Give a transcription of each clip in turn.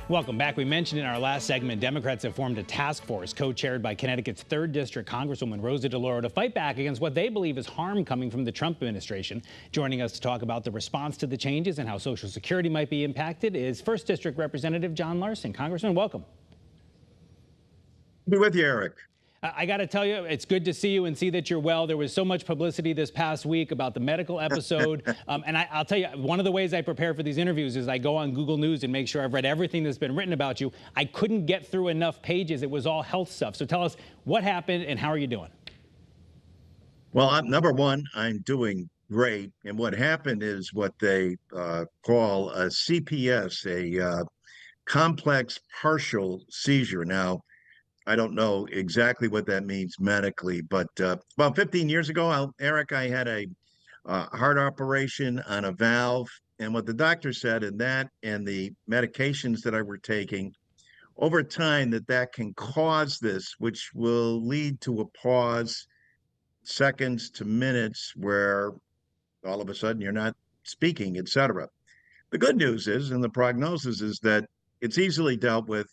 Welcome back. We mentioned in our last segment, Democrats have formed a task force co-chaired by Connecticut's 3rd District Congresswoman Rosa DeLauro to fight back against what they believe is harm coming from the Trump administration. Joining us to talk about the response to the changes and how Social Security might be impacted is 1st District Representative John Larson. Congressman, welcome. Be with you, Eric. I got to tell you, it's good to see you and see that you're well. There was so much publicity this past week about the medical episode. And I'll tell you, one of the ways I prepare for these interviews is I go on Google News and make sure I've read everything that's been written about you. I couldn't get through enough pages. It was all health stuff. So tell us what happened and how are you doing? Well, number one, I'm doing great. And what happened is what they call a CPS, a complex partial seizure. Now, I don't know exactly what that means medically, but about 15 years ago, Eric, I had a heart operation on a valve. And what the doctor said, and that and the medications that I were taking over time, that can cause this, which will lead to a pause, seconds to minutes, where all of a sudden you're not speaking, etc. The good news is, and the prognosis is that it's easily dealt with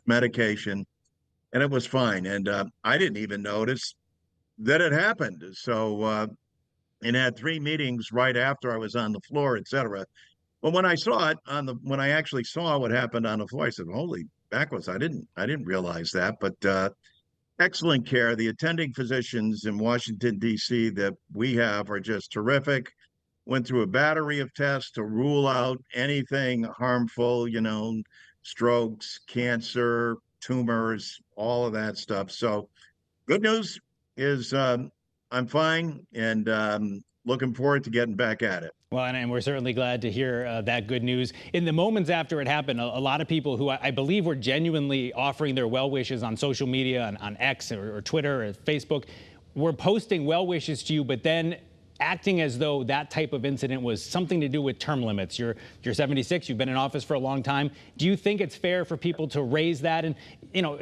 medication, and it was fine. And I didn't even notice that it happened. So, and had 3 meetings right after I was on the floor, etc. But when I saw it when I actually saw what happened on the floor, I said, "Holy backwards! I didn't realize that." But excellent care. The attending physicians in Washington D.C. that we have are just terrific. Went through a battery of tests to rule out anything harmful, strokes, cancer, tumors, all of that stuff. So good news is I'm fine and looking forward to getting back at it. Well, and we're certainly glad to hear that good news. In the moments after it happened, a lot of people who I believe were genuinely offering their well wishes on social media, on X or Twitter or Facebook, were posting well wishes to you, but then acting as though that type of incident was something to do with term limits. You're 76, you've been in office for a long time. Do you think it's fair for people to raise that? And,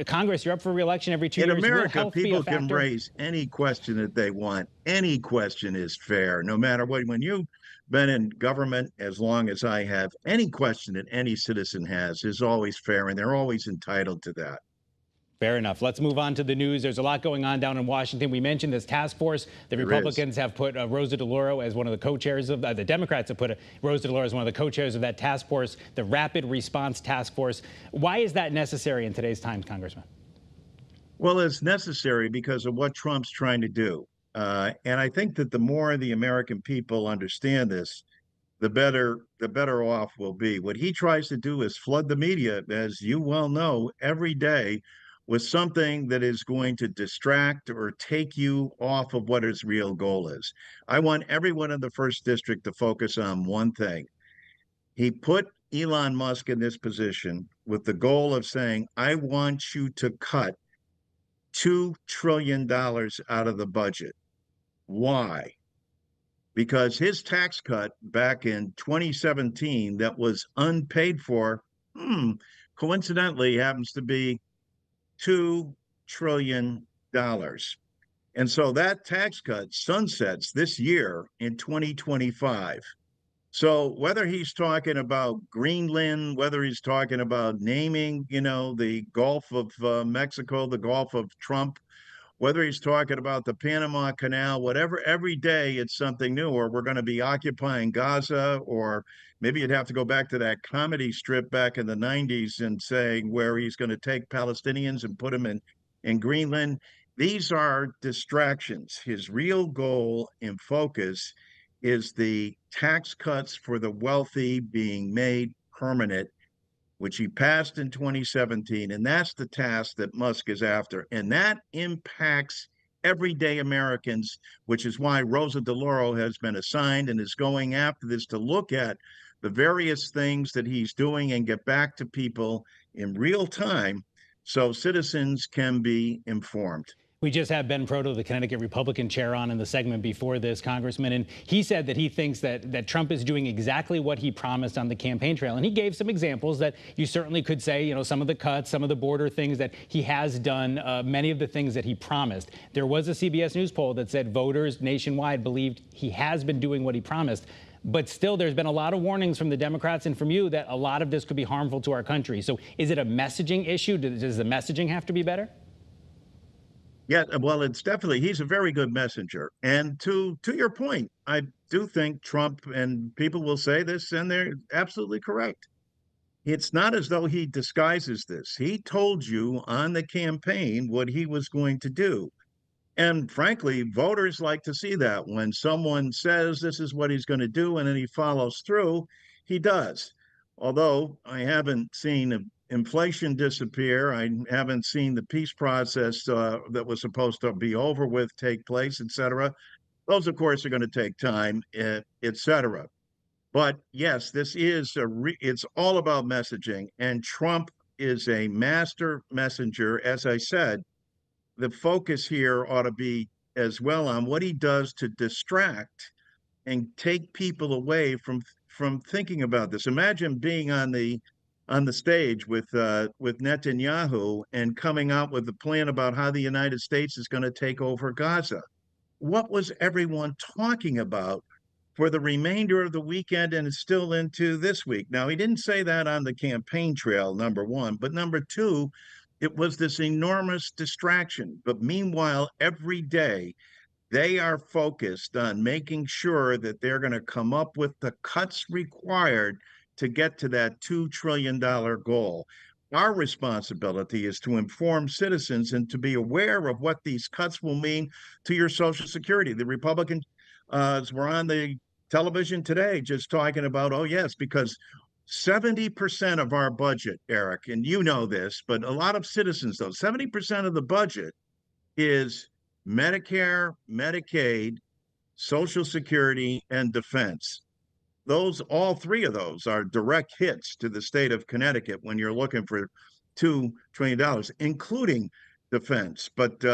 Congress, you're up for re-election every 2 years. In America, people can raise any question that they want. Any question is fair, no matter what. When you've been in government as long as I have, any question that any citizen has is always fair, and they're always entitled to that. Fair enough. Let's move on to the news. There's a lot going on down in Washington. We mentioned this task force. The Republicans have put Rosa DeLauro as one of the co-chairs of the Democrats have put Rosa DeLauro as one of the co-chairs of that task force, the Rapid Response Task Force. Why is that necessary in today's times, Congressman? Well, it's necessary because of what Trump's trying to do. And I think that the more the American people understand this, the better off we'll be. What he tries to do is flood the media, as you well know, every day with something that is going to distract or take you off of what his real goal is. I want everyone in the 1st District to focus on one thing. He put Elon Musk in this position with the goal of saying, I want you to cut $2 trillion out of the budget. Why? Because his tax cut back in 2017 that was unpaid for, coincidentally happens to be $2 trillion. And so that tax cut sunsets this year in 2025. So whether he's talking about Greenland, whether he's talking about naming, the Gulf of Mexico, the Gulf of Trump, whether he's talking about the Panama Canal, whatever, every day it's something new, or we're going to be occupying Gaza, or maybe you'd have to go back to that comedy strip back in the 90s and saying where he's going to take Palestinians and put them in Greenland. These are distractions. His real goal and focus is the tax cuts for the wealthy being made permanent, which he passed in 2017. And that's the task that Musk is after. And that impacts everyday Americans, which is why Rosa DeLauro has been assigned and is going after this to look at the various things that he's doing and get back to people in real time so citizens can be informed. We just had Ben Proto, the Connecticut Republican chair, on in the segment before this, Congressman, and he said that he thinks that Trump is doing exactly what he promised on the campaign trail. And he gave some examples that you certainly could say, some of the cuts, some of the border things that he has done, many of the things that he promised. There was a CBS News poll that said voters nationwide believed he has been doing what he promised. But still, there's been a lot of warnings from the Democrats and from you that a lot of this could be harmful to our country. So is it a messaging issue? Does the messaging have to be better? Yeah, well, it's definitely he's a very good messenger. And to your point, I do think Trump, and people will say this, and they're absolutely correct. It's not as though he disguises this. He told you on the campaign what he was going to do. And frankly, voters like to see that when someone says this is what he's going to do and then he follows through, he does. Although I haven't seen inflation disappear, I haven't seen the peace process that was supposed to be over with take place, et cetera. Those, of course, are going to take time, et cetera. But yes, it's all about messaging, and Trump is a master messenger. As I said, the focus here ought to be as well on what he does to distract and take people away from thinking about this. Imagine being on the stage with Netanyahu and coming out with a plan about how the United States is going to take over Gaza. What was everyone talking about for the remainder of the weekend and it's still into this week? Now, he didn't say that on the campaign trail, number one, but number two, it was this enormous distraction. But meanwhile, every day they are focused on making sure that they're going to come up with the cuts required to get to that $2 trillion goal. Our responsibility is to inform citizens and to be aware of what these cuts will mean to your Social Security. The Republicans were on the television today just talking about, oh, yes, because 70% of our budget, Eric, and you know this, but a lot of citizens, though, 70% of the budget is Medicare, Medicaid, Social Security, and defense. Those, all three of those are direct hits to the state of Connecticut when you're looking for $2 trillion, including defense. But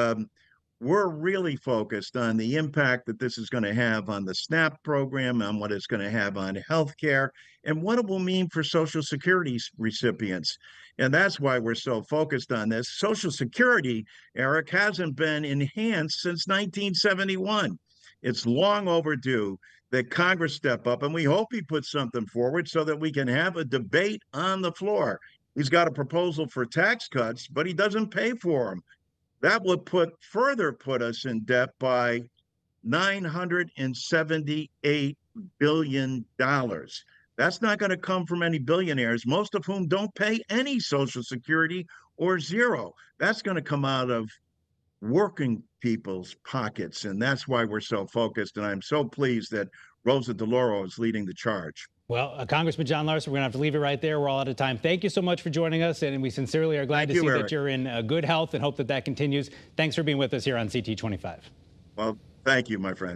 we're really focused on the impact that this is going to have on the SNAP program, on what it's going to have on healthcare, and what it will mean for Social Security recipients. And that's why we're so focused on this. Social Security, Eric, hasn't been enhanced since 1971. It's long overdue that Congress step up, and we hope he puts something forward so that we can have a debate on the floor. He's got a proposal for tax cuts, but he doesn't pay for them. That would further put us in debt by $978 billion. That's not going to come from any billionaires, most of whom don't pay any Social Security or zero. That's going to come out of working people's pockets. And that's why we're so focused. And I'm so pleased that Rosa DeLauro is leading the charge. Well, Congressman John Larson, we're going to have to leave it right there. We're all out of time. Thank you so much for joining us. And we sincerely are glad to see that you're in good health and hope that that continues. Thanks for being with us here on CT25. Well, thank you, my friend.